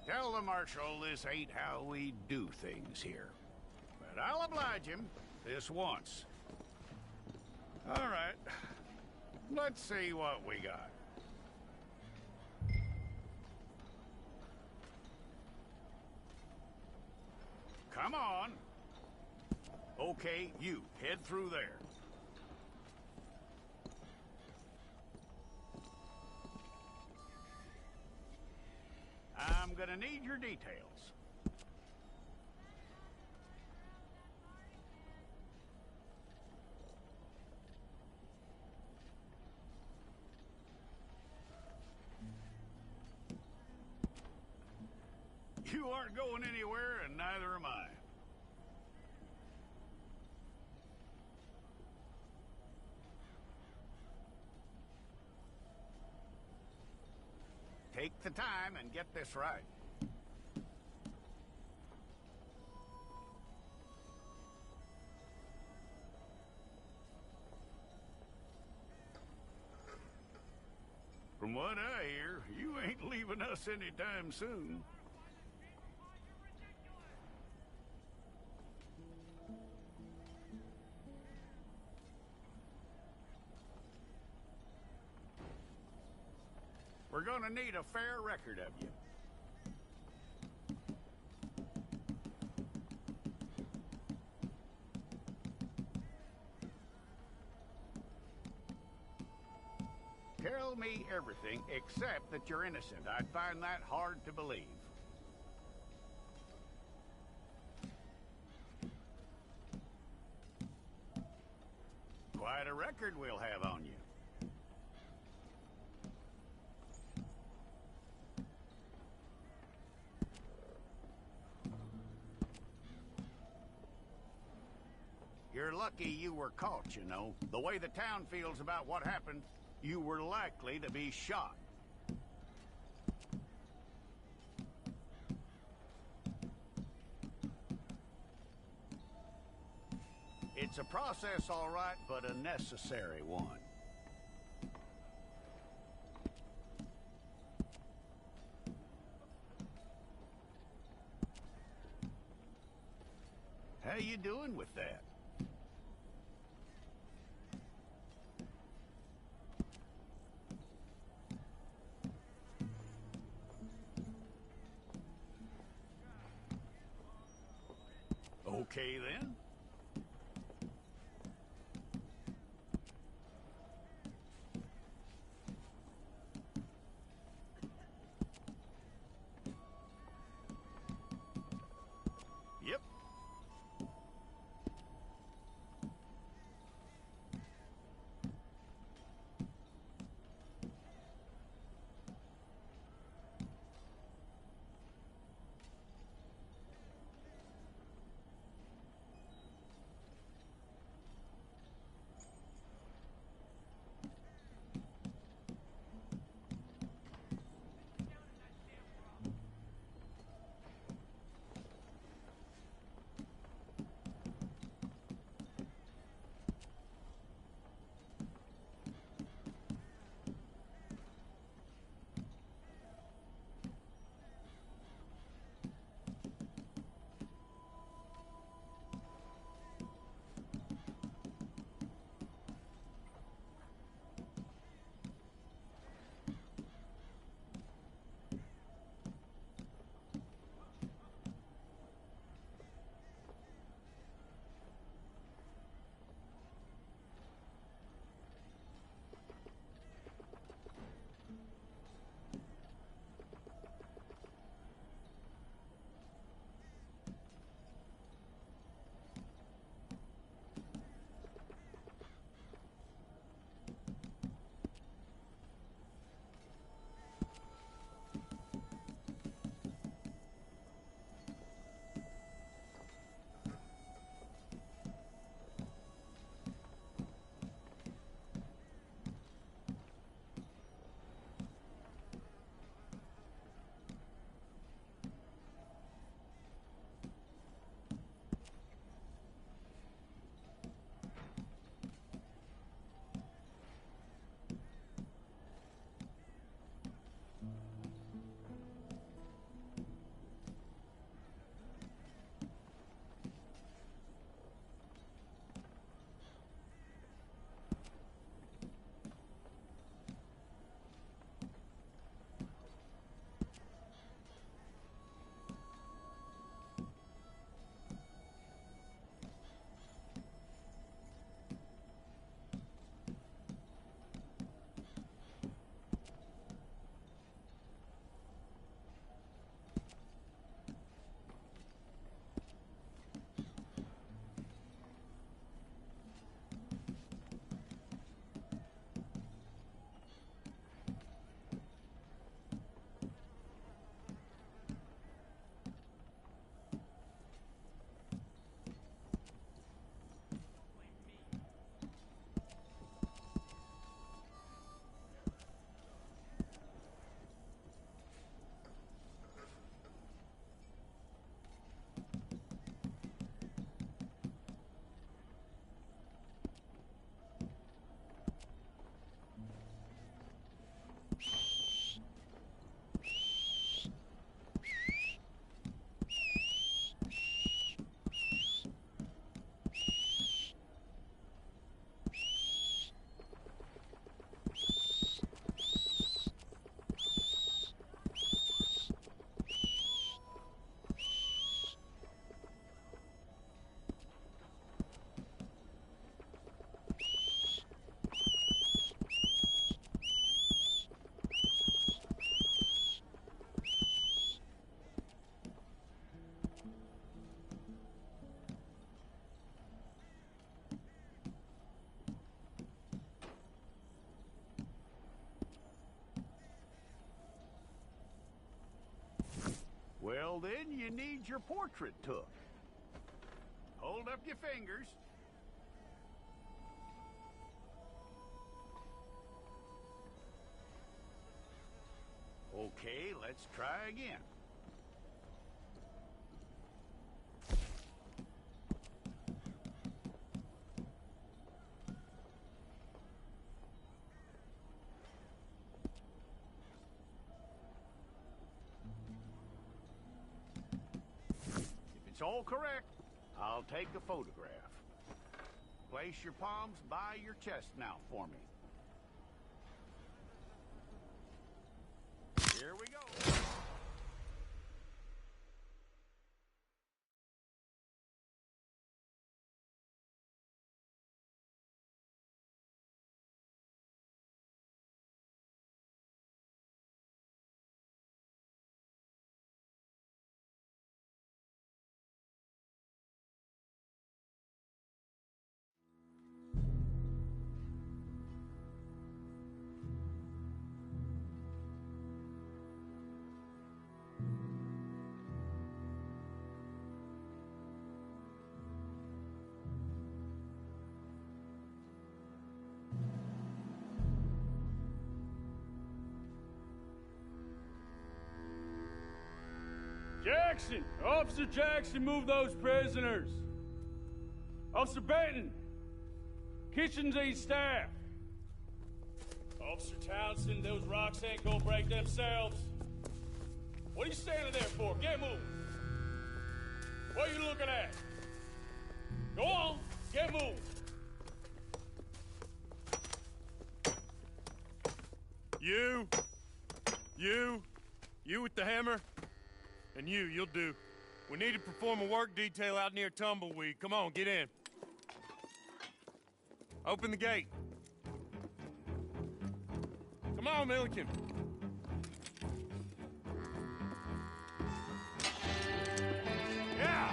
Tell the Marshal this ain't how we do things here. But I'll oblige him this once. All right. Let's see what we got. Come on. Okay, you, head through there. I'm gonna need your details. You aren't going anywhere, and neither am I. Take the time and get this right. From what I hear, you ain't leaving us anytime soon. We're gonna need a fair record of you. Tell me everything except that you're innocent. I'd find that hard to believe. Quite a record we'll have on you. You're lucky you were caught, you know. The way the town feels about what happened, you were likely to be shot. It's a process, all right, but a necessary one. How you doing with that? Okay, then. Yep. need your portrait took. Hold up your fingers. Okay, let's try again. If it's all correct, I'll take a photograph. Place your palms by your chest now for me. Here we go. Jackson! Officer Jackson, move those prisoners! Officer Benton! Kitchens aid staff! Officer Townsend, those rocks ain't gonna break themselves. What are you standing there for? Get moving! What are you looking at? Go on, get moving! You with the hammer? And you'll do. We need to perform a work detail out near Tumbleweed. Come on, get in. Open the gate. Come on, Milliken. Yeah!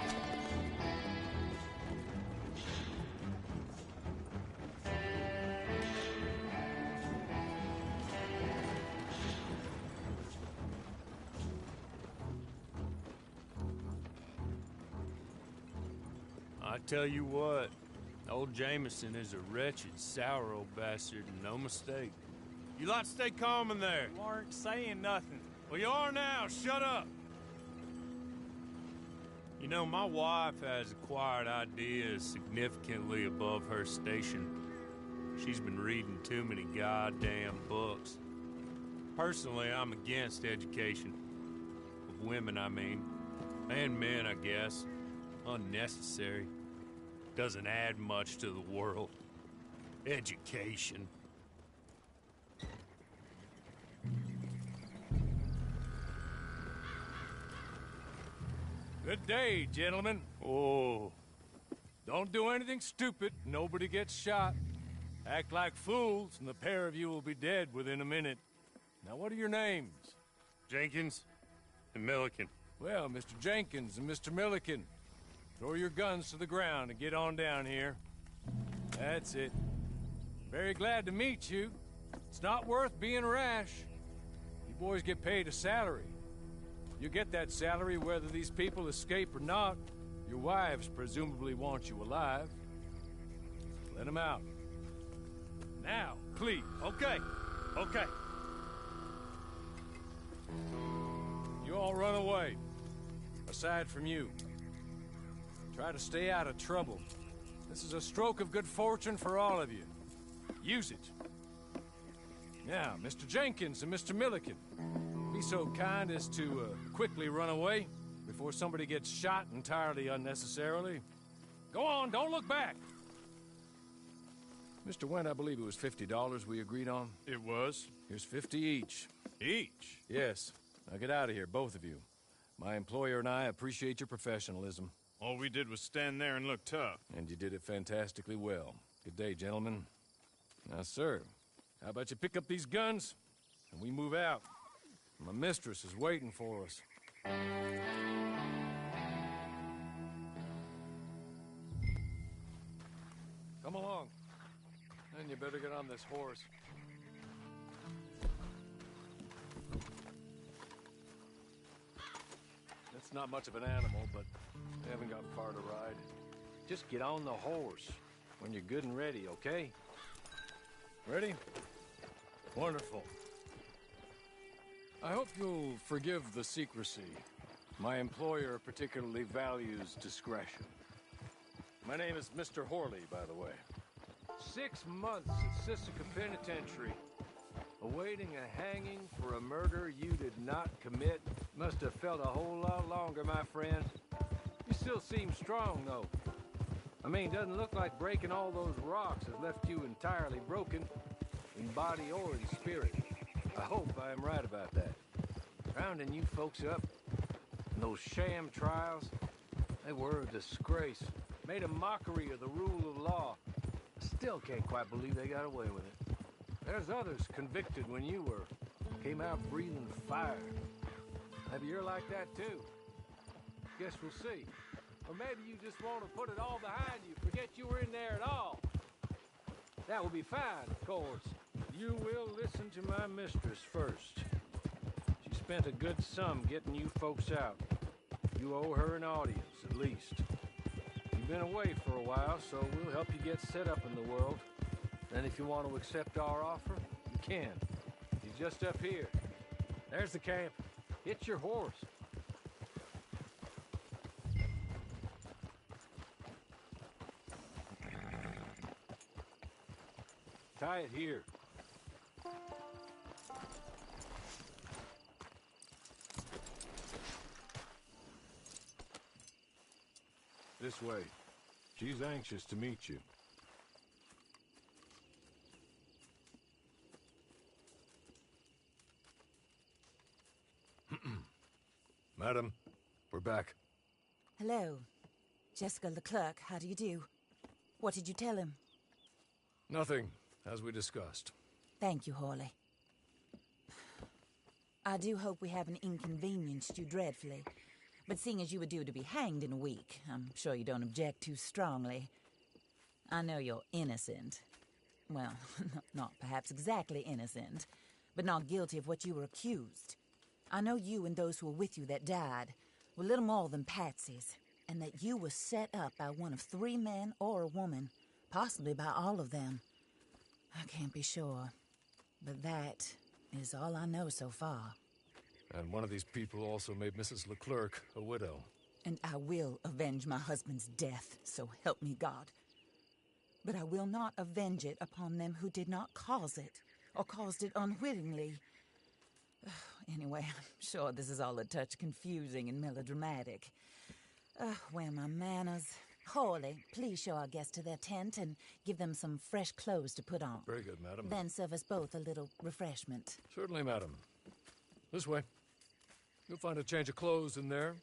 I tell you what, old Jameson is a wretched, sour old bastard, and no mistake. You lot stay calm in there. You aren't saying nothing. Well, you are now. Shut up. You know, my wife has acquired ideas significantly above her station. She's been reading too many goddamn books. Personally, I'm against education. Of women, I mean. And men, I guess. Unnecessary. Doesn't add much to the world. Education. Good day, gentlemen. Oh, Don't do anything stupid. Nobody gets shot. Act like fools, and the pair of you will be dead within a minute. Now, what are your names? Jenkins and Milliken. Well, Mr. Jenkins and Mr. Milliken, throw your guns to the ground and get on down here. That's it. Very glad to meet you. It's not worth being rash. You boys get paid a salary. You get that salary whether these people escape or not. Your wives presumably want you alive. Let them out. Now, please. Okay. You all run away. Aside from you. Try to stay out of trouble. This is a stroke of good fortune for all of you. Use it. Now, Mr. Jenkins and Mr. Milliken, be so kind as to quickly run away before somebody gets shot entirely unnecessarily. Go on, don't look back. Mr. Wendt, I believe it was $50 we agreed on. It was. Here's 50 each. Each? Yes. Now get out of here, both of you. My employer and I appreciate your professionalism. All we did was stand there and look tough. And you did it fantastically well. Good day, gentlemen. Now, sir, how about you pick up these guns, and we move out? My mistress is waiting for us. Come along. And you better get on this horse. Let's It's not much of an animal, but we haven't got far to ride. Just get on the horse when you're good and ready, okay? Ready? Wonderful. I hope you'll forgive the secrecy. My employer particularly values discretion. My name is Mr. Horley, by the way. 6 months at Sisika Penitentiary, awaiting a hanging for a murder you did not commit. Must have felt a whole lot longer, my friend. You still seem strong, though. I mean, doesn't look like breaking all those rocks has left you entirely broken, in body or in spirit. I hope I am right about that. Rounding you folks up, and those sham trials, they were a disgrace. Made a mockery of the rule of law. I still can't quite believe they got away with it. There's others convicted when you were. Came out breathing fire. Maybe you're like that too. Guess we'll see. Or maybe you just want to put it all behind you, forget you were in there at all. That will be fine, of course. You will listen to my mistress first. She spent a good sum getting you folks out. You owe her an audience, at least. You've been away for a while, so we'll help you get set up in the world. And if you want to accept our offer, you can. He's just up here. There's the camp. Hit your horse. Tie it here. This way. She's anxious to meet you. Madam, we're back. Hello. Jessica Leclerc, how do you do? What did you tell him? Nothing, as we discussed. Thank you, Horley. I do hope we haven't inconvenienced you dreadfully. But seeing as you were due to be hanged in a week, I'm sure you don't object too strongly. I know you're innocent. Well, not perhaps exactly innocent, but not guilty of what you were accused. I know you and those who were with you that died were little more than patsies, and that you were set up by one of 3 men or a woman, possibly by all of them. I can't be sure, but that is all I know so far. And one of these people also made Mrs. Leclerc a widow. And I will avenge my husband's death, so help me God. But I will not avenge it upon them who did not cause it, or caused it unwittingly. Anyway, I'm sure this is all a touch confusing and melodramatic. Where are my manners? Horley, please show our guests to their tent and give them some fresh clothes to put on. Very good, madam. Then serve us both a little refreshment. Certainly, madam. This way. You'll find a change of clothes in there,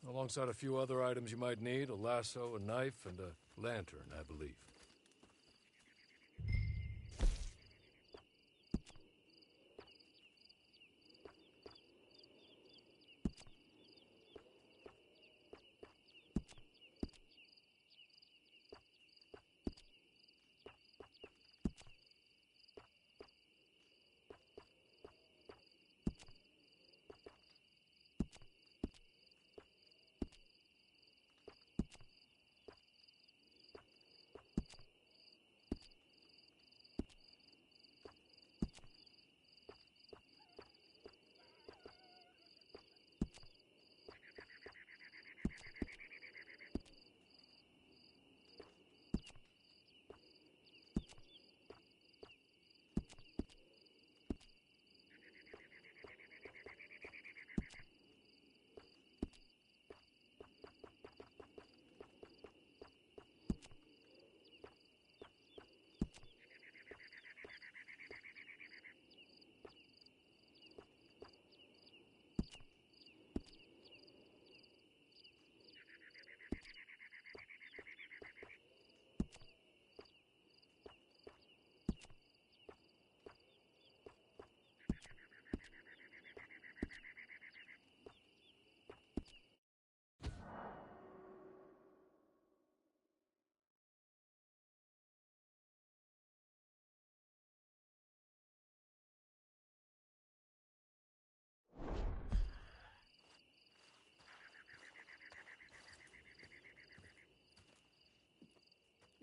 alongside a few other items you might need, a lasso, a knife, and a lantern, I believe.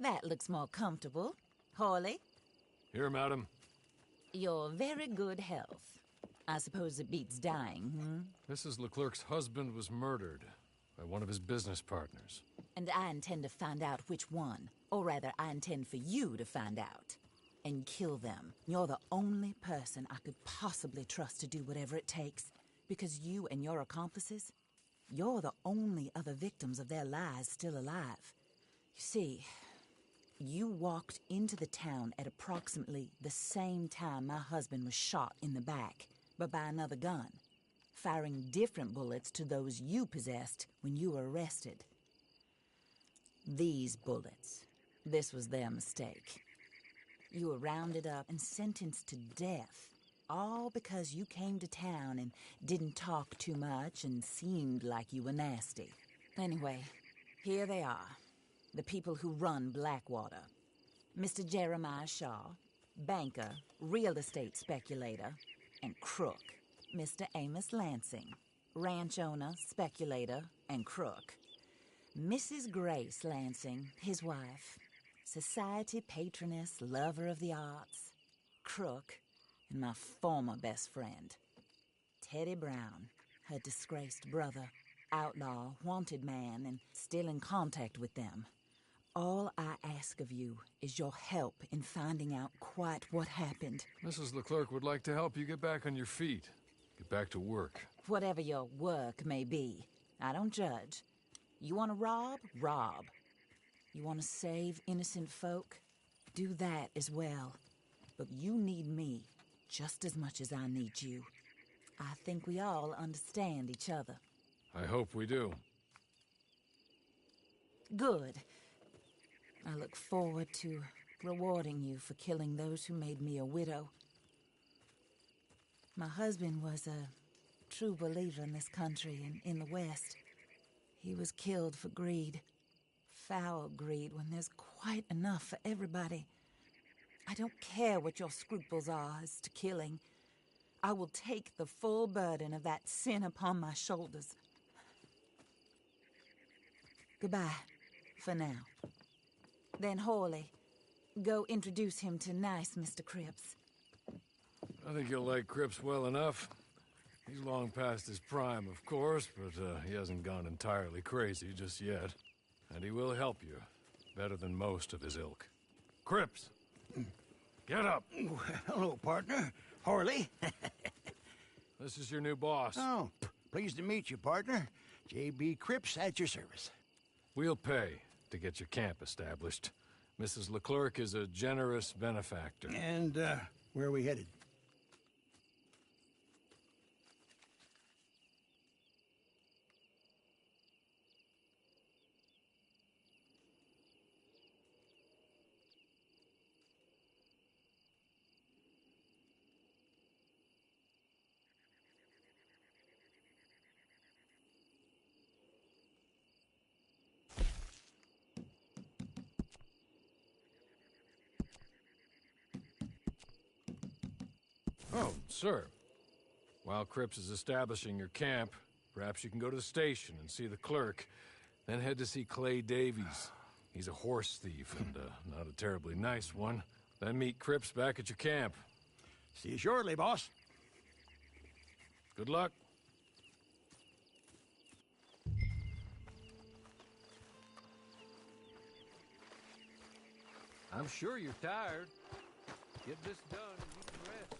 That looks more comfortable. Hawley, Here, madam. your very good health. I suppose it beats dying, Mrs. Leclerc's husband was murdered by one of his business partners. And I intend to find out which one. Or rather, I intend for you to find out. And kill them. You're the only person I could possibly trust to do whatever it takes. Because you and your accomplices, you're the only other victims of their lies still alive. You see, you walked into the town at approximately the same time my husband was shot in the back, but by another gun, firing different bullets to those you possessed when you were arrested. These bullets, this was their mistake. You were rounded up and sentenced to death, all because you came to town and didn't talk too much and seemed like you were nasty. Anyway, here they are, the people who run Blackwater. Mr. Jeremiah Shaw, banker, real estate speculator, and crook. Mr. Amos Lansing, ranch owner, speculator, and crook. Mrs. Grace Lansing, his wife, society patroness, lover of the arts, crook, and my former best friend, Teddy Brown, her disgraced brother, outlaw, wanted man, and still in contact with them. All I ask of you is your help in finding out quite what happened. Mrs. Leclerc would like to help you get back on your feet. Get back to work. Whatever your work may be, I don't judge. You want to rob? Rob. You want to save innocent folk? Do that as well. But you need me just as much as I need you. I think we all understand each other. I hope we do. Good. I look forward to rewarding you for killing those who made me a widow. My husband was a true believer in this country and in the West. He was killed for greed. Foul greed when there's quite enough for everybody. I don't care what your scruples are as to killing. I will take the full burden of that sin upon my shoulders. Goodbye, for now. Then Hawley, go introduce him to nice Mr. Cripps. I think you'll like Cripps well enough. He's long past his prime, of course, but he hasn't gone entirely crazy just yet. And he will help you, better than most of his ilk. Cripps! Get up! Hello, partner. Hawley. This is your new boss. Oh, pleased to meet you, partner. J.B. Cripps at your service. We'll pay to get your camp established. Mrs. Leclerc is a generous benefactor. And, where are we headed? Oh, sir. While Cripps is establishing your camp, perhaps you can go to the station and see the clerk, then head to see Clay Davies. He's a horse thief, and not a terribly nice one. Then meet Cripps back at your camp. See you shortly, boss. Good luck. I'm sure you're tired. Get this done and you can rest.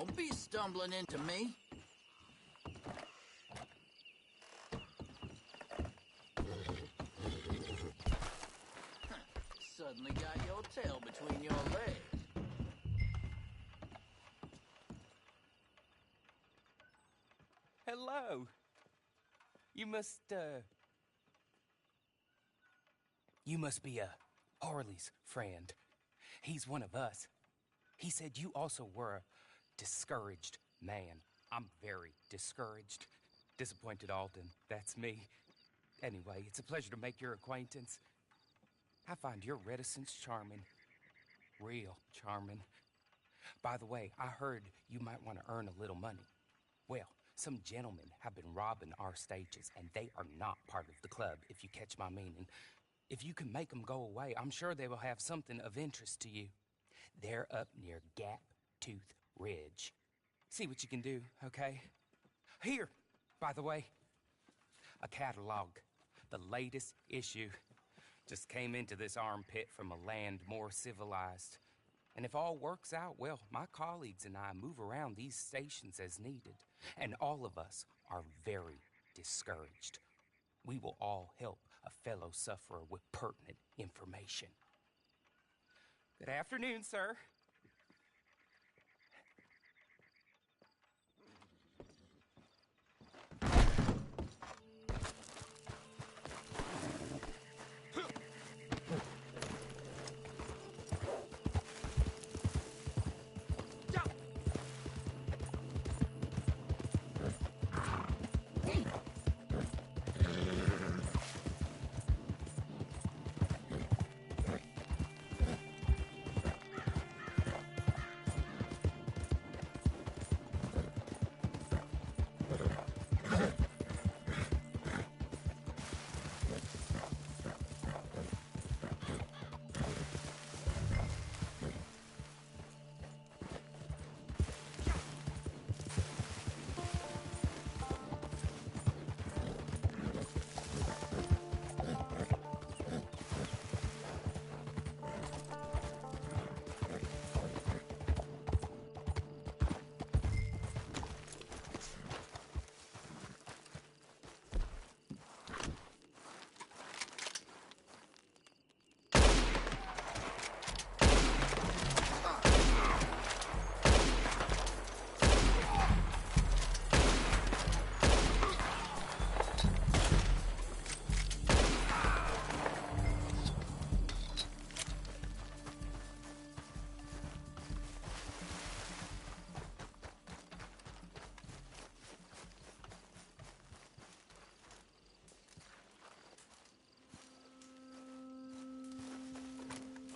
Don't be stumbling into me. Suddenly got your tail between your legs. Hello. You must be Harley's friend. He's one of us. He said you also were a discouraged man. I'm very discouraged. Disappointed Alden, that's me. Anyway, it's a pleasure to make your acquaintance. I find your reticence charming. Real charming. By the way, I heard you might want to earn a little money. Well, some gentlemen have been robbing our stages, and they are not part of the club, if you catch my meaning. If you can make them go away, I'm sure they will have something of interest to you. They're up near Gap Tooth Ridge. See what you can do, okay? Here, by the way, a catalog. The latest issue. Just came into this armpit from a land more civilized. And if all works out, well, my colleagues and I move around these stations as needed. And all of us are very discouraged. We will all help a fellow sufferer with pertinent information. Good afternoon, sir.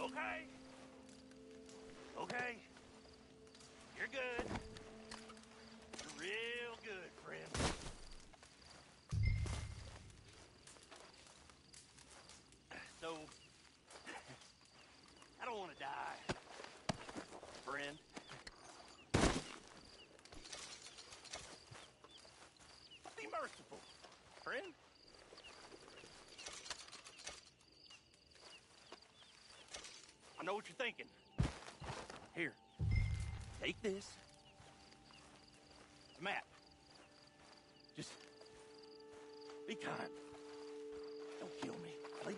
Okay. Okay. You're good. You're real good, friend. So, I don't want to die, friend. Be merciful, friend. I know what you're thinking. Here, take this. It's a map. Just be kind. Don't kill me, please.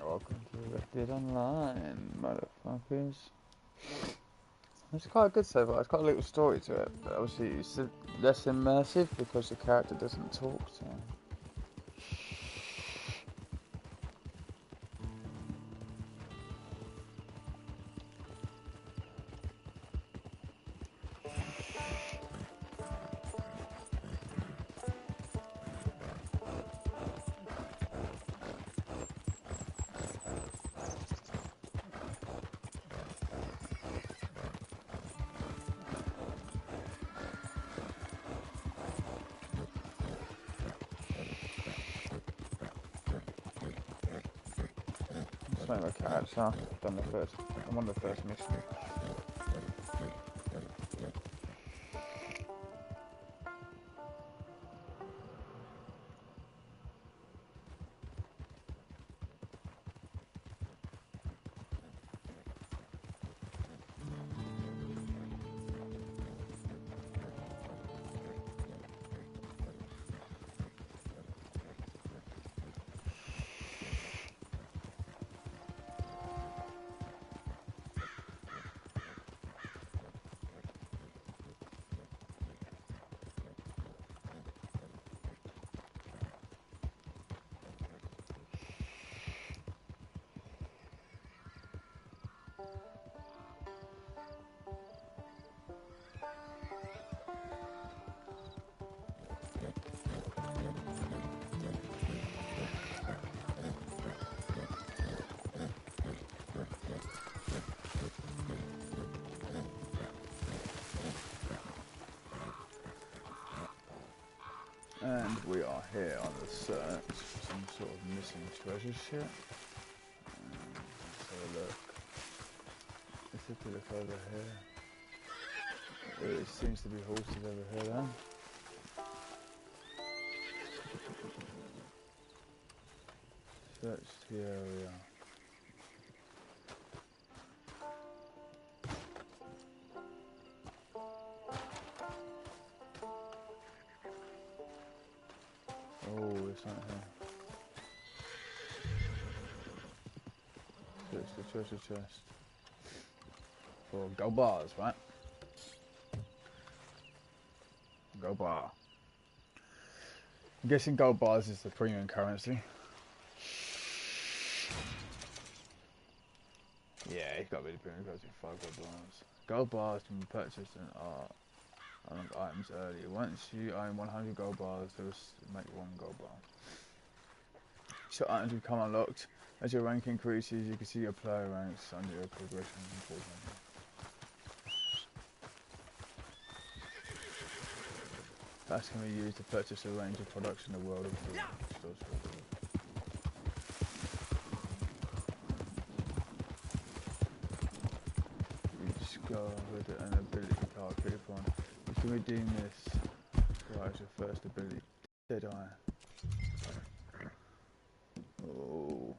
Welcome to Red Dead Online, motherfuckers. It's quite a good so far. It's got a little story to it, but obviously it's less immersive because the character doesn't talk. So. My character, so I'm on the first mission. And we are here on the search for some sort of missing treasure shit. Let's have a look. Let's take a look over here. It seems to be horses over here then. Search the area. Oh, it's not here. Search the treasure chest. For gold bars, right? Gold bar. I'm guessing gold bars is the premium currency. Yeah, it's got to be the premium currency. 5 gold bars. Gold bars can be purchased and are unlock items early. Once you own 100 gold bars, they will make 1 gold bar. So items become unlocked. As your rank increases, you can see your player ranks under your progression. That can be used to purchase a range of products in the world of stores. You discovered an ability card. Click upon. You can redeem this. Right, your first ability. Deadeye. Oh.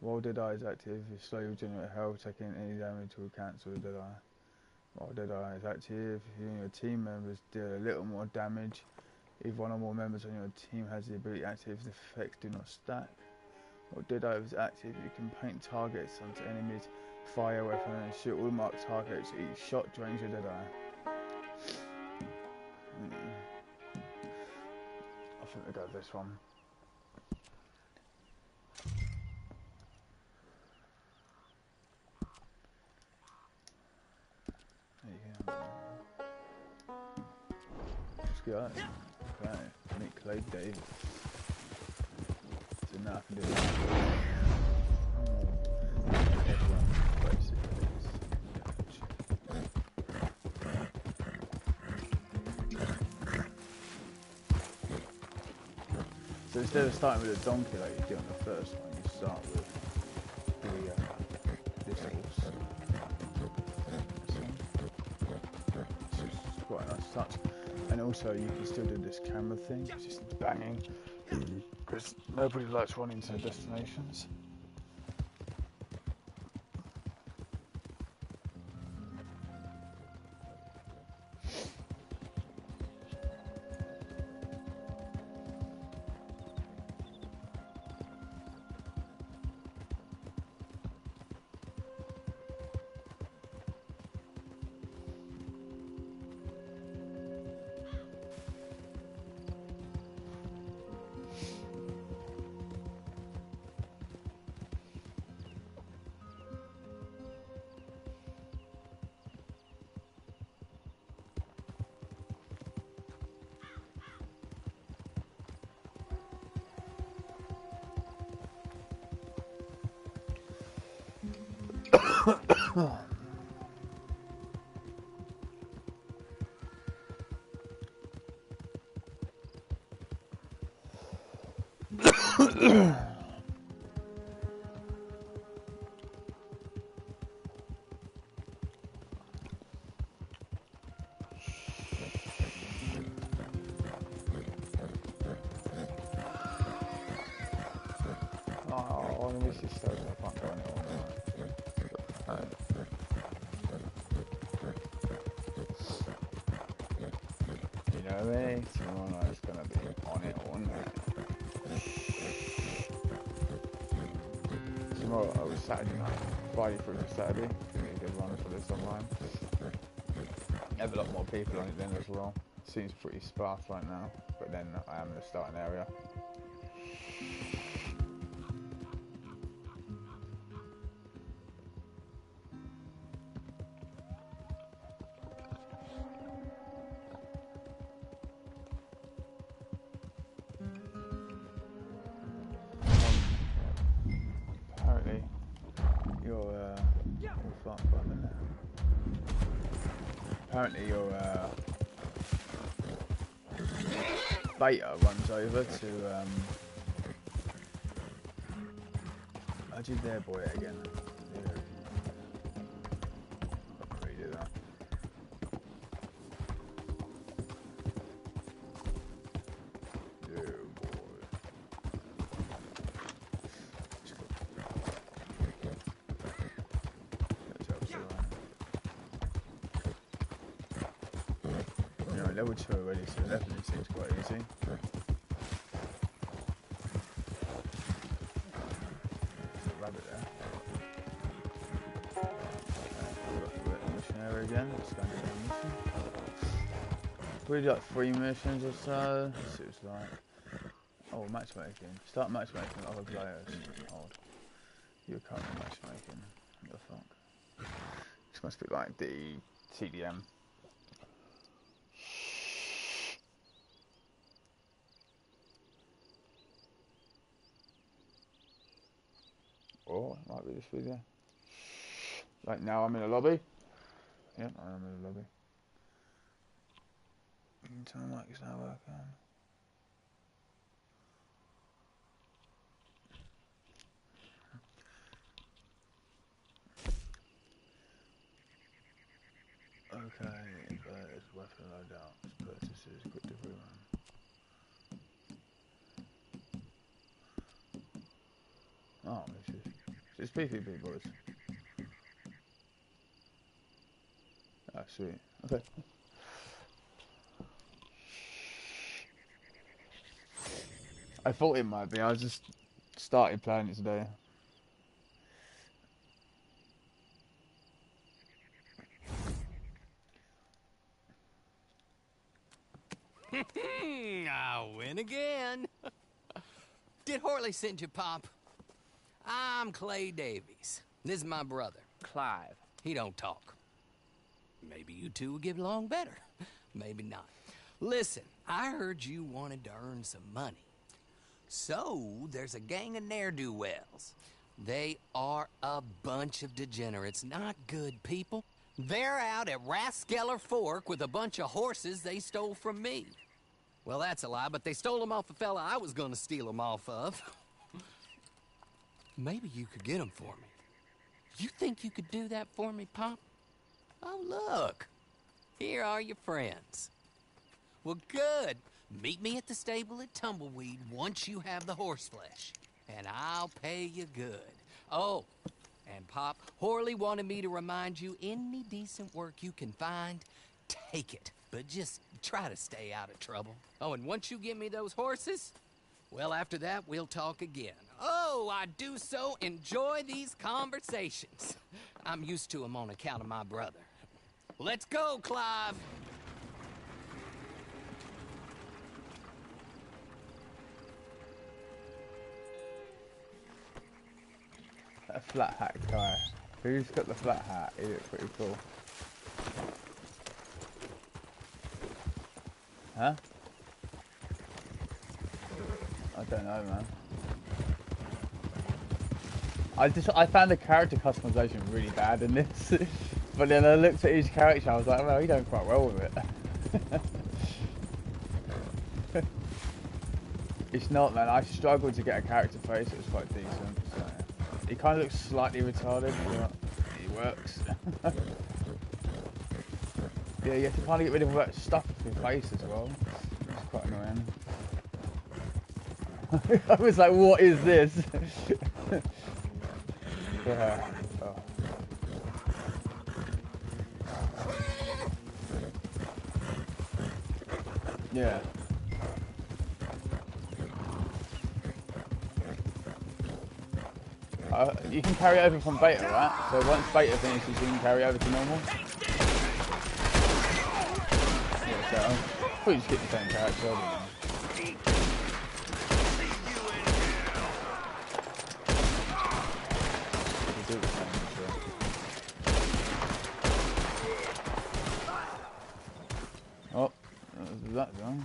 While Deadeye is active, you slowly regenerate health, taking any damage will cancel the Deadeye. While Deadeye is active, you and your team members deal a little more damage. If one or more members on your team has the ability active, the effects do not stack. While Deadeye is active, you can paint targets onto enemies, fire a weapon and shoot all marked targets. Each shot drains your Deadeye. I think we got this one. There you go. Let's go. Okay. Meet Clay Davis. So now I can do that. Everyone basically. So instead of starting with a donkey like you did on the first one, you start with this horse. It's quite a nice touch. And also you can still do this camera thing, it's just banging. Because nobody likes running to destinations. Oh, let me see stove. I can't go anywhere. You know me? Tomorrow's gonna be on it all night. Tomorrow, oh, Saturday night. Friday through to Saturday. Gonna be a good run for this online. Have a lot more people on it then as well. Seems pretty sparse right now, but then I am in the starting area. Apparently, your apparently your beta runs over to how'd you there boy it again? Redo that. Level 2 already, so it definitely seems quite easy. Rabbit there. Mission area again. Let's go and do a mission. Probably like 3 missions or so. Let's see what it's like. Oh, matchmaking. Start matchmaking with other players. Hold. You're currently matchmaking. What the fuck? This must be like the TDM. Oh, it might be this video. Right now I'm in a lobby. Yep, I am in a lobby. Turn the mic is now working. Okay, there's weapon loadouts, purchases, quick delivery run. Oh, it's PvP boys. Ah, sweet. Okay. I thought it might be. I just started playing it today. I win again. Did Horley send you, Pop? I'm Clay Davies. This is my brother, Clive. He don't talk. Maybe you two will get along better. Maybe not. Listen, I heard you wanted to earn some money. So, there's a gang of ne'er-do-wells. They are a bunch of degenerates, not good people. They're out at Raskeller Fork with a bunch of horses they stole from me. Well, that's a lie, but they stole them off the fella I was gonna steal them off of. Maybe you could get them for me. You think you could do that for me, Pop? Oh, look. Here are your friends. Well, good. Meet me at the stable at Tumbleweed once you have the horse flesh, and I'll pay you good. Oh, and Pop, Horley wanted me to remind you, any decent work you can find, take it. But just try to stay out of trouble. Oh, and once you give me those horses, well, after that, we'll talk again. Oh, I do so enjoy these conversations. I'm used to them on account of my brother. Let's go, Clive. A flat hat guy. Who's got the flat hat? He looks pretty cool. Huh? I don't know, man. I found the character customization really bad in this, but then I looked at each character. I was like, well, he done quite well with it. It's not, man. I struggled to get a character face. It was quite decent. So. He kind of looks slightly retarded, but he works. Yeah, you have to kind of get rid of all that stuff off your face as well. It's quite annoying. I was like, what is this? Yeah. Oh. Yeah. You can carry over from beta, right? So once beta finishes, you can carry over to normal. Yeah, so I'll probably just get the same character over then. We'll do the same, sure. Oh, that's done.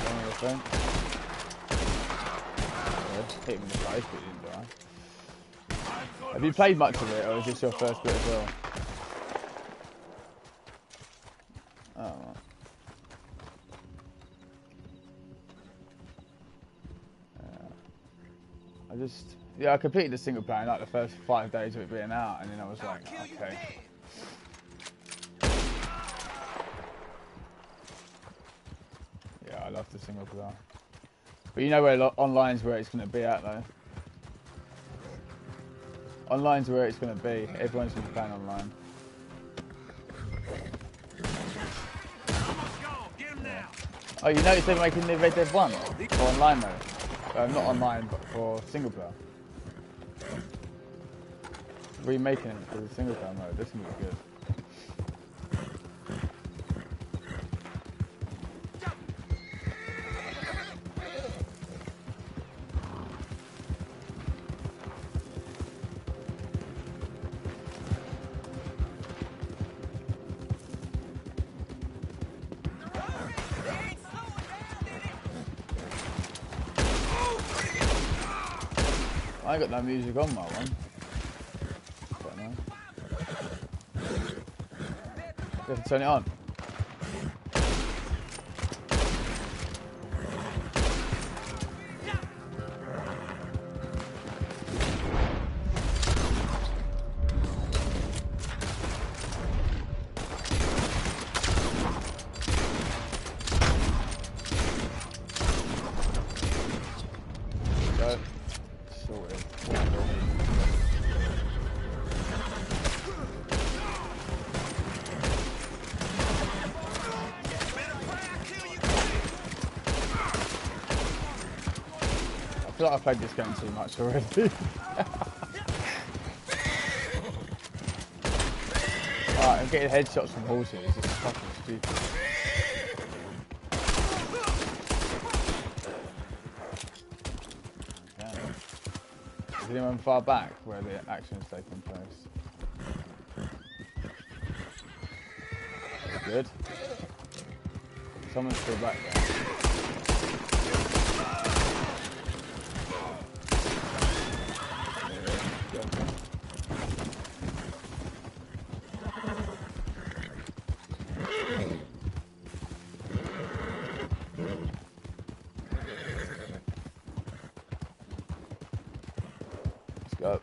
One of the thing. Hit him in the face, but he didn't die. Have you played much of it, or is this your first bit as well? Oh, well. I completed the single player in like the first 5 days of it being out, and then I was like, okay. Yeah, I love the single player. But you know where online's where it's going to be at though. Online's where it's going to be. Everyone's going to be playing online. Yeah. Oh, you noticed they're making the Red Dead 1 for online though. Not online, but for single player. Remaking it for the single player mode. This is going to be good. I ain't got no music on my one. Don't know. You have to turn it on. I feel like I've played this game too much already. Alright, I'm getting headshots from horses. It's fucking stupid. Okay. Is anyone far back where the action is taking place? good. Someone's still back there. Let's go.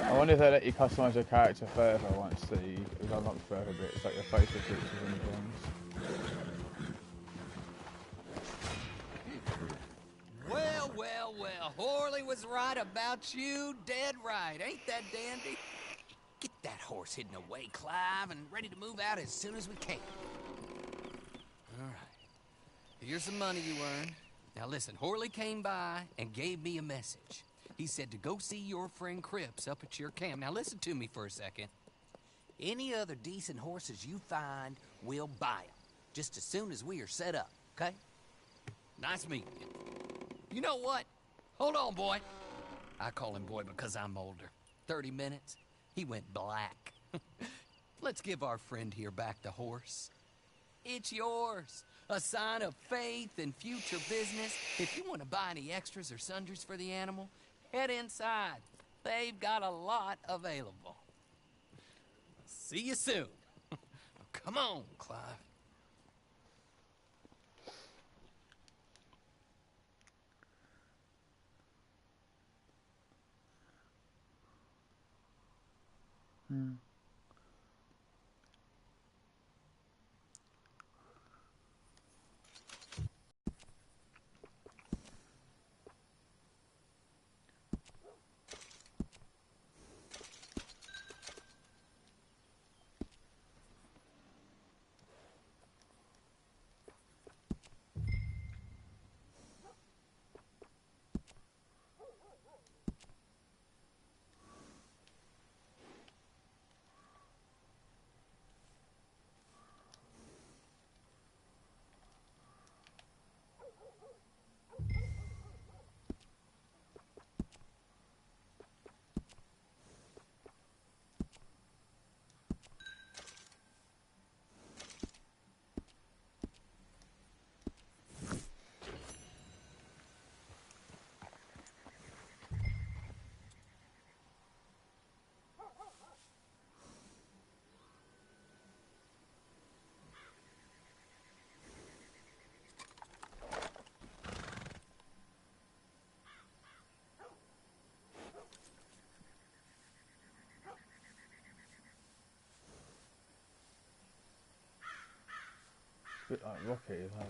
I wonder if they let you customise your character further once you've unlocked further bits, like your facial features and things. Well, well, well, Horley was right about you, dead right. Ain't that dandy? Get that horse hidden away, Clive, and ready to move out as soon as we can. All right. Here's some money you earned. Now listen, Horley came by and gave me a message. He said to go see your friend Cripps up at your camp. Now listen to me for a second. Any other decent horses you find, we'll buy them. Just as soon as we are set up, okay? Nice meeting you. You know what? Hold on, boy. I call him boy because I'm older. 30 minutes, he went black. Let's give our friend here back the horse. It's yours. A sign of faith and future business. If you want to buy any extras or sundries for the animal, head inside. They've got a lot available. See you soon. Come on, Clive. A bit like Rocky as well.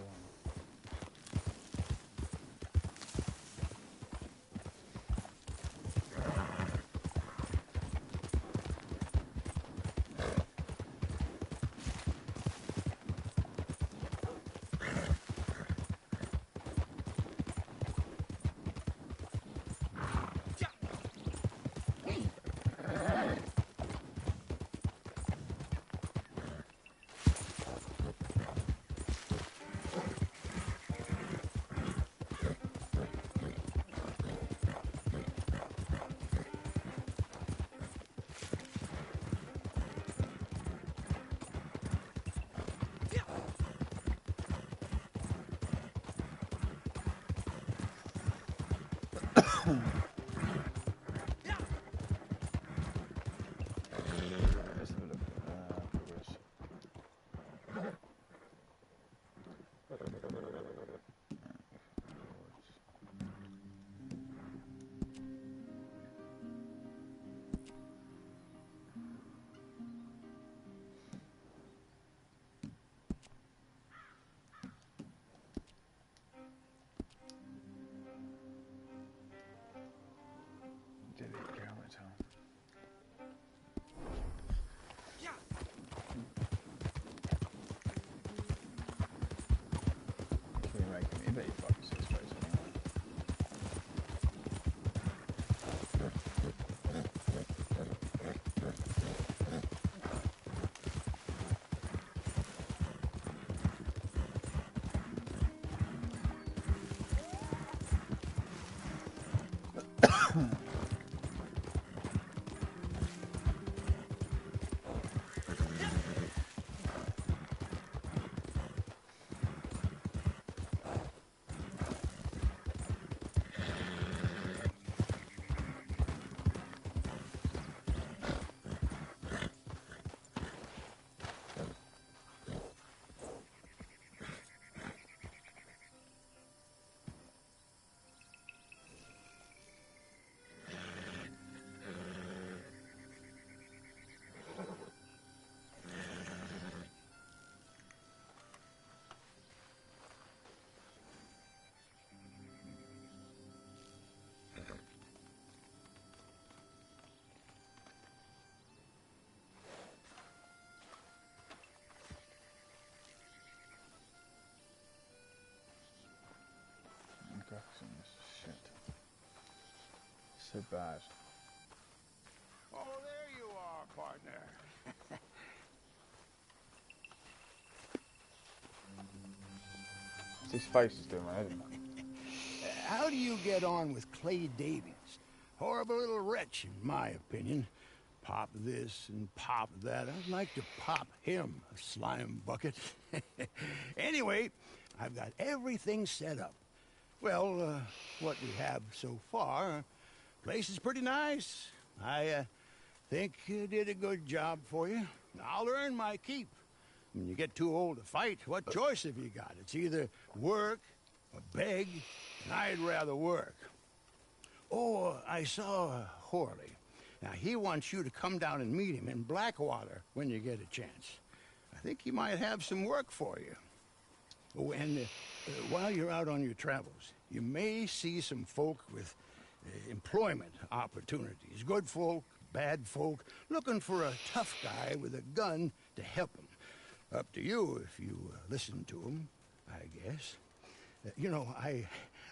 so bad. Oh, there you are, partner. His face is doing my head in. How do you get on with Clay Davies? Horrible little wretch, in my opinion. Pop this and pop that. I'd like to pop him, a slime bucket. Anyway, I've got everything set up. Well, what we have so far, place is pretty nice. I think you did a good job for you. I'll earn my keep. When you get too old to fight, what choice have you got? It's either work or beg, and I'd rather work. Oh, I saw Horley. Now, he wants you to come down and meet him in Blackwater when you get a chance. I think he might have some work for you. Oh, and while you're out on your travels, you may see some folk with employment opportunities. Good folk, bad folk, looking for a tough guy with a gun to help them. Up to you if you listen to him, I guess. You know,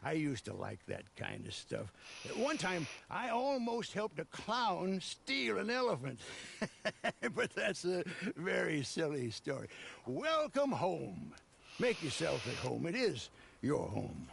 I used to like that kind of stuff. One time, I almost helped a clown steal an elephant. But that's a very silly story. Welcome home. Make yourself at home. It is your home.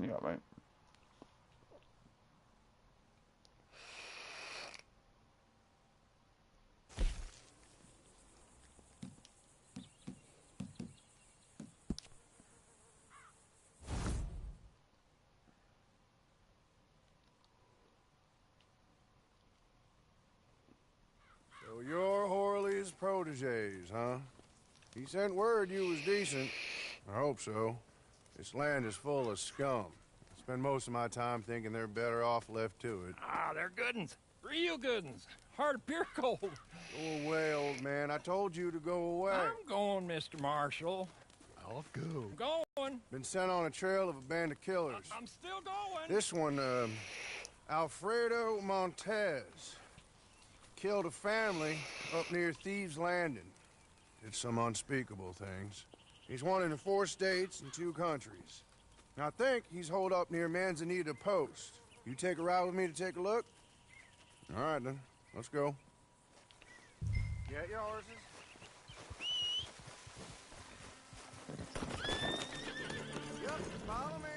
Yeah, mate. So you're Horley's proteges, huh? He sent word you was decent. I hope so. This land is full of scum. I spend most of my time thinking they're better off left to it. Ah, they're good uns. Real good uns. Hard of pure gold. Go away, old man. I told you to go away. I'm going, Mr. Marshal. I'll go. I'm going. Been sent on a trail of a band of killers. I'm still going. This one, Alfredo Montez. Killed a family up near Thieves' Landing. Did some unspeakable things. He's wanted in 4 states and 2 countries. I think he's holed up near Manzanita Post. You take a ride with me to take a look? All right, then. Let's go. Get your horses. Yep, follow me.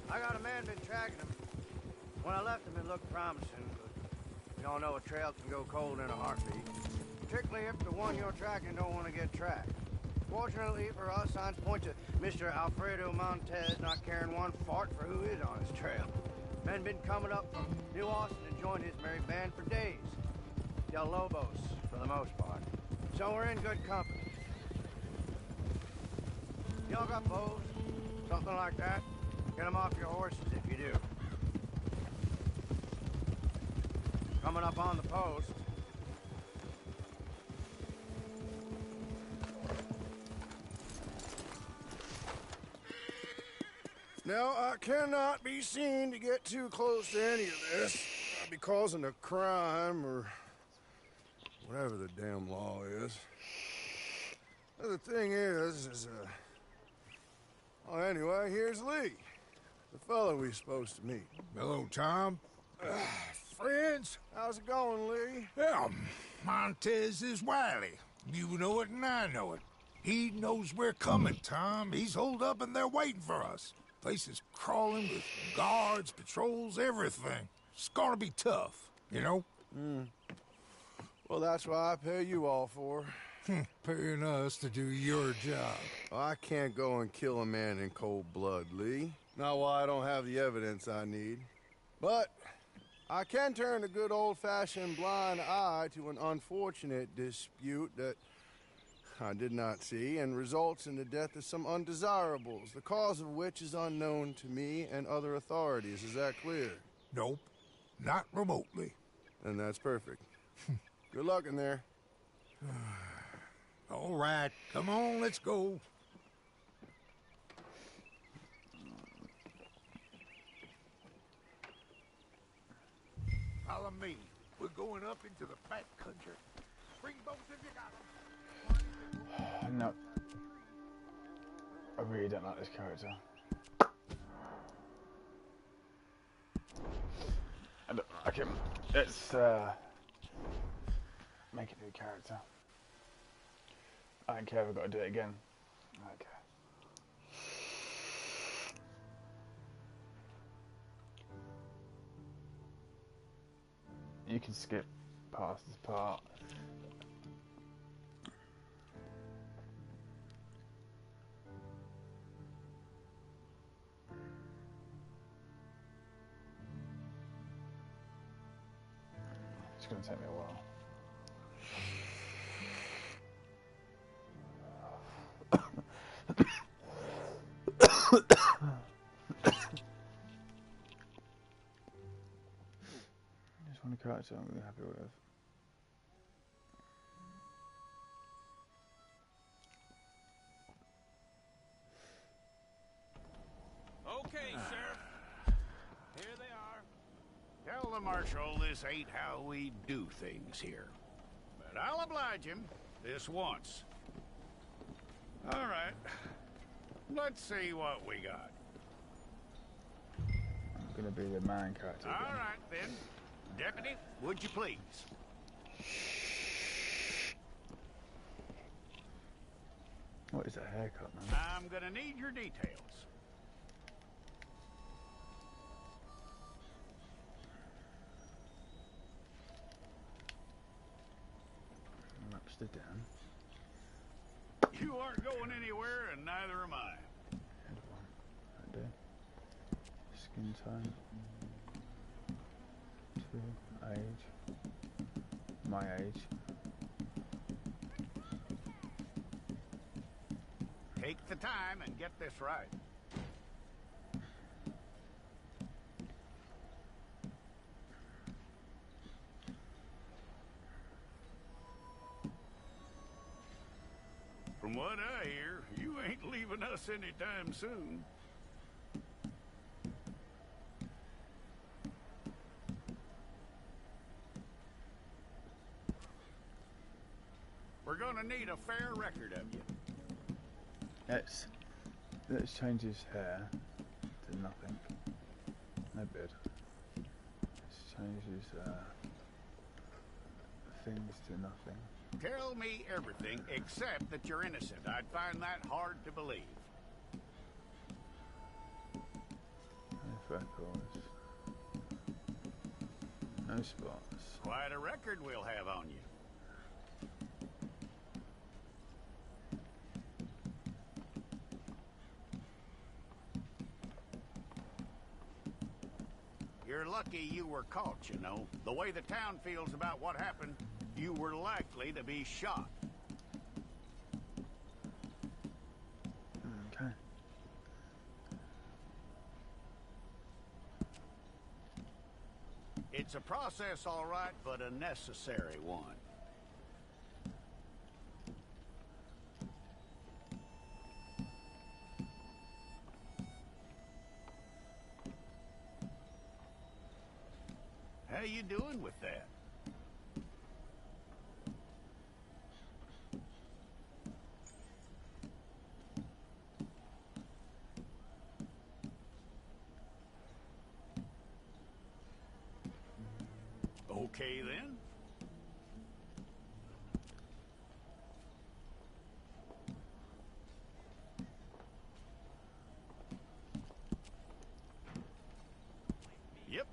I got a man been tracking him. When I left him, it looked promising, but you all know a trail can go cold in a heartbeat. Particularly if the one you're tracking don't want to get tracked. Fortunately for us, signs point to Mr. Alfredo Montez not caring one fart for who is on his trail. Men been coming up from New Austin and joined his merry band for days. Del Lobos, for the most part. So we're in good company. Y'all got bows? Something like that? Get them off your horses if you do. Coming up on the post. Now, I cannot be seen to get too close to any of this. I'd be causing a crime or whatever the damn law is. The thing is, well, anyway, here's Lee, the fellow we're supposed to meet. Hello, Tom. Friends? How's it going, Lee? Yeah, Montez is wily. You know it and I know it. He knows we're coming, Tom. He's holed up and they're waiting for us. Place is crawling with guards, patrols, everything. It's gonna be tough, you know? Well, that's what I pay you all for. Paying us to do your job. Well, I can't go and kill a man in cold blood, Lee. Not while I don't have the evidence I need. But I can turn a good old-fashioned blind eye to an unfortunate dispute that I did not see and results in the death of some undesirables, the cause of which is unknown to me and other authorities. Is that clear? Nope, not remotely. Then that's perfect. Good luck in there. All right, come on, let's go. Follow me. We're going up into the back country. Bring both if you got them. No. I really don't like this character. I don't like him. Let's make a new character. I don't care if I've got to do it again. Okay. You can skip past this part. It's going to take me a while. Just one character I'm really happy with. Okay, Sheriff. Here they are. Tell the Marshal this ain't how we do things here. But I'll oblige him this once. All right. Let's see what we got. I'm going to be the man character again. All right, then. Deputy, would you please? What is that haircut, man? I'm gonna need your details. Raps it down. You aren't going anywhere, and neither am I. Head one. I do. Skin tone. 2. Age. My age. Take the time and get this right. From what I hear, you ain't leaving us anytime soon. We're gonna need a fair record of you. Let's change his hair to nothing. No beard. Let's change his things to nothing. Tell me everything except that you're innocent. I'd find that hard to believe. No freckles. No spots. Quite a record we'll have on you. You're lucky you were caught, you know. The way the town feels about what happened, you were likely to be shot. Okay. It's a process, all right, but a necessary one. How you doing with that? Okay, then. Yep.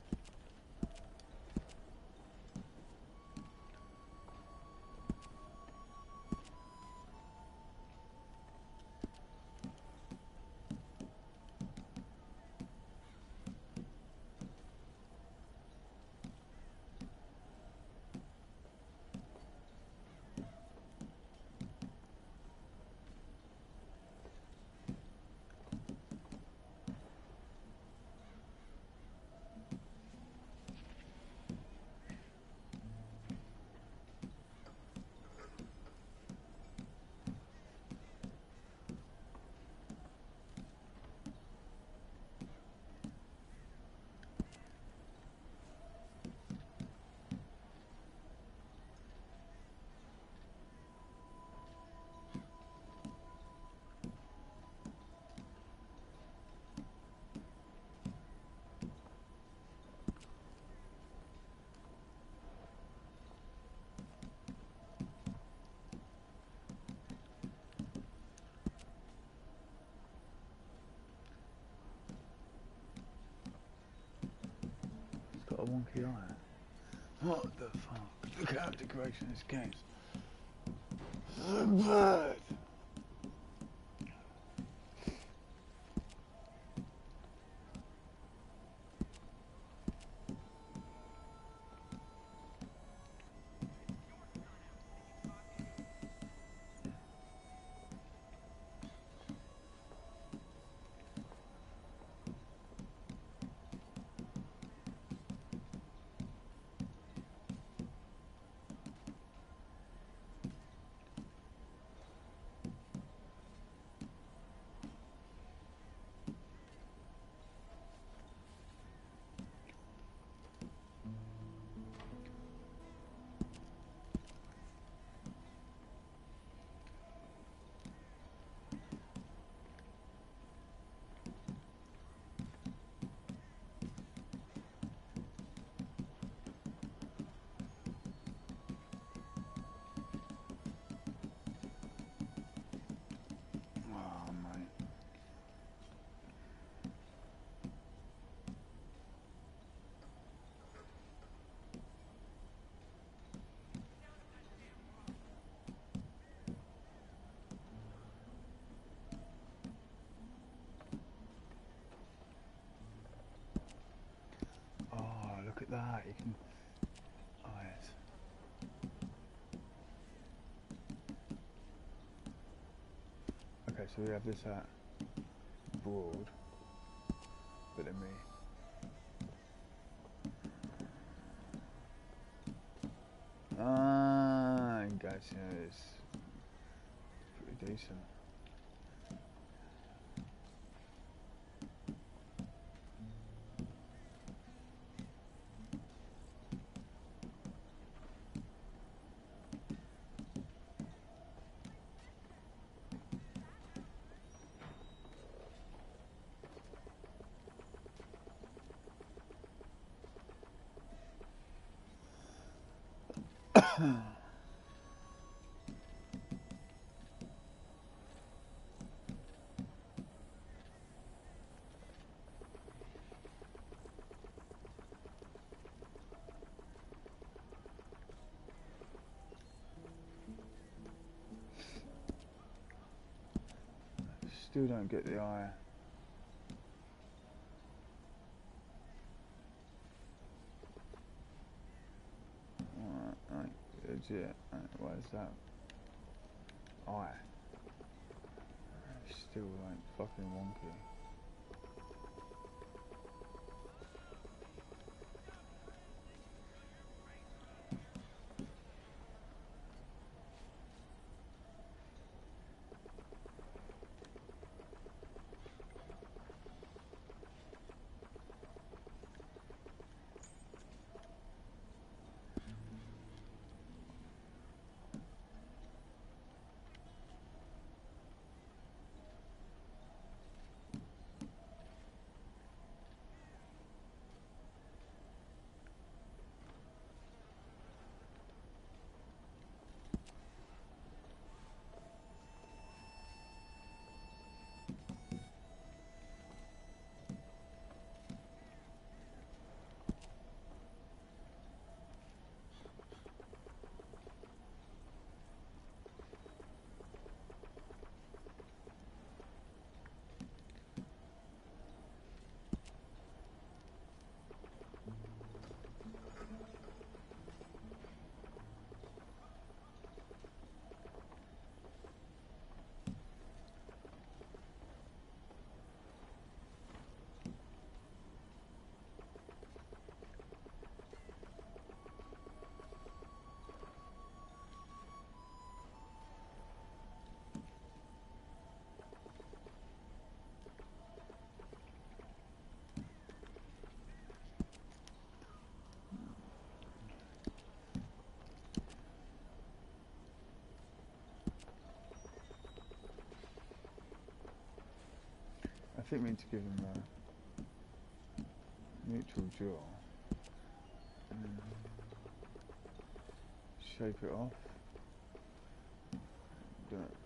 It's got a wonky eye. What the fuck? Look at the decoration of this game. The bird! Look at that, you can... Oh, yes. Okay, so we have this at broad, but then guys, yeah, it's pretty decent. Still don't get the eye. Alright, legit. What is that? Eye. Still like fucking wonky. think we need to give him a neutral jaw. Shape it off. Depth.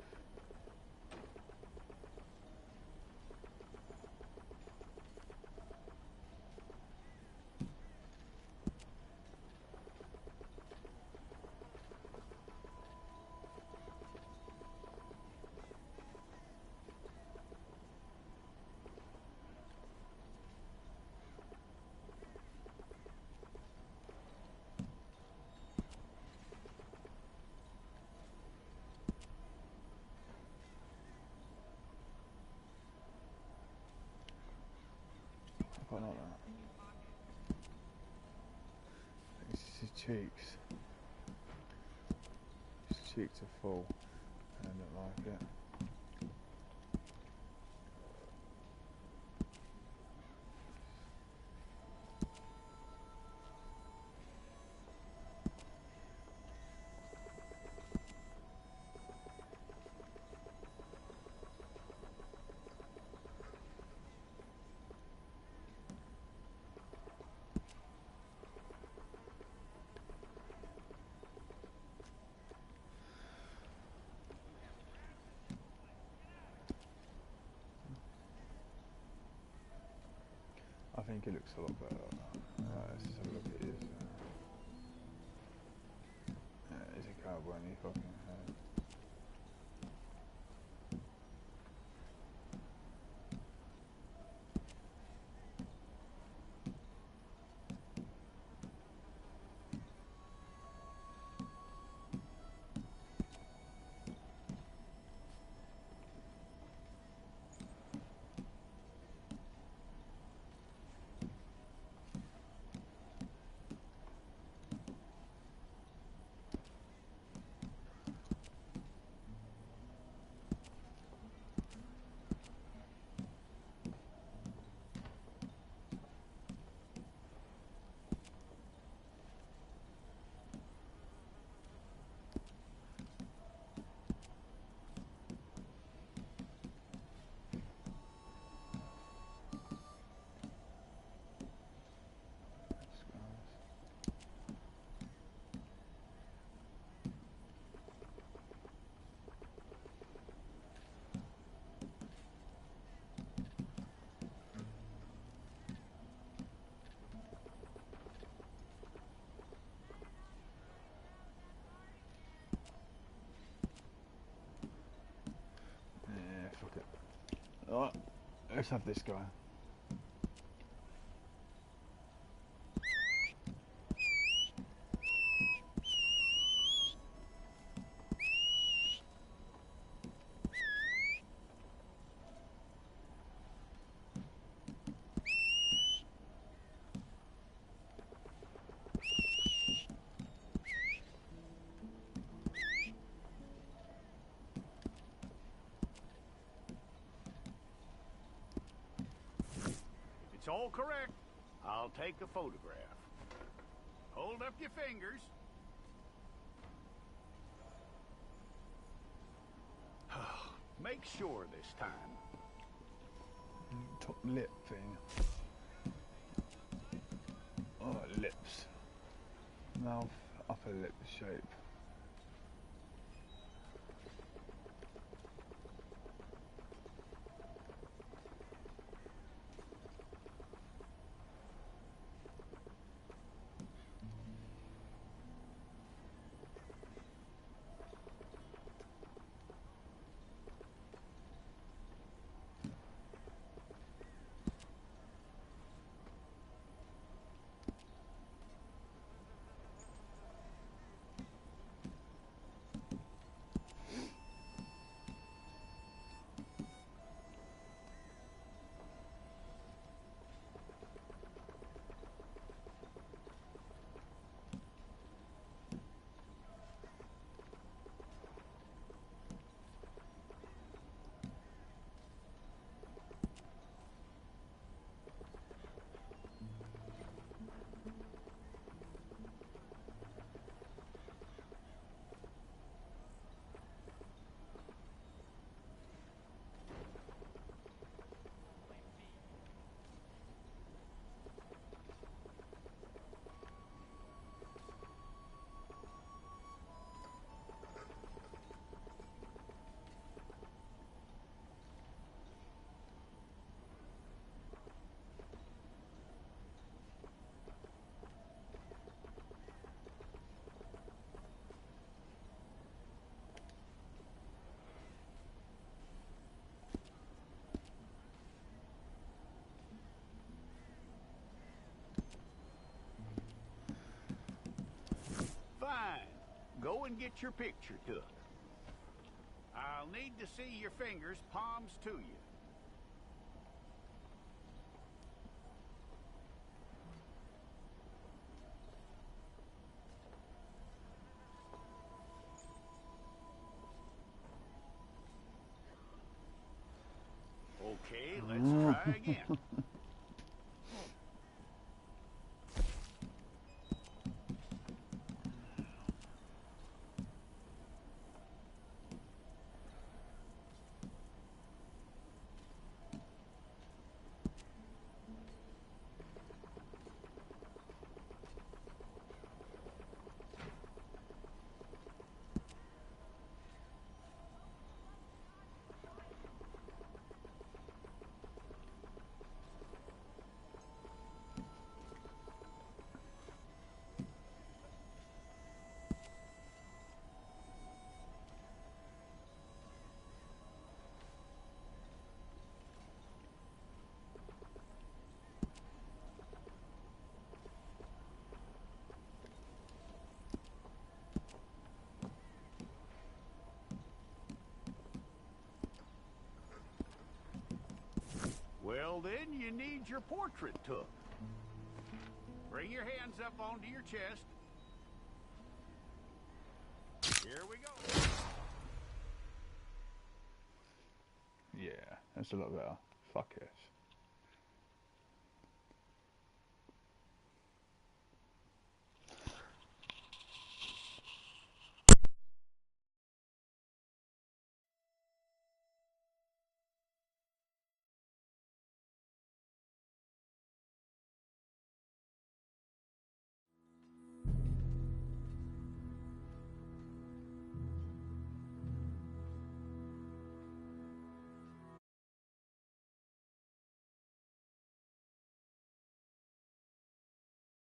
Quite like that. It's his cheeks. His cheeks are full. I don't like it. I think it looks a lot better like that. Let's just have a look at his. He's a cowboy and he fucking head. Alright, let's have this guy. It's all correct. I'll take a photograph. Hold up your fingers. Make sure this time. Top lip thing. Oh, lips. Mouth, upper lip shape. Fine. Go and get your picture took. I'll need to see your fingers, palms to you. Okay, let's try again. Well, then you need your portrait took. Bring your hands up onto your chest. Here we go. Yeah, that's a lot better. Fuck it.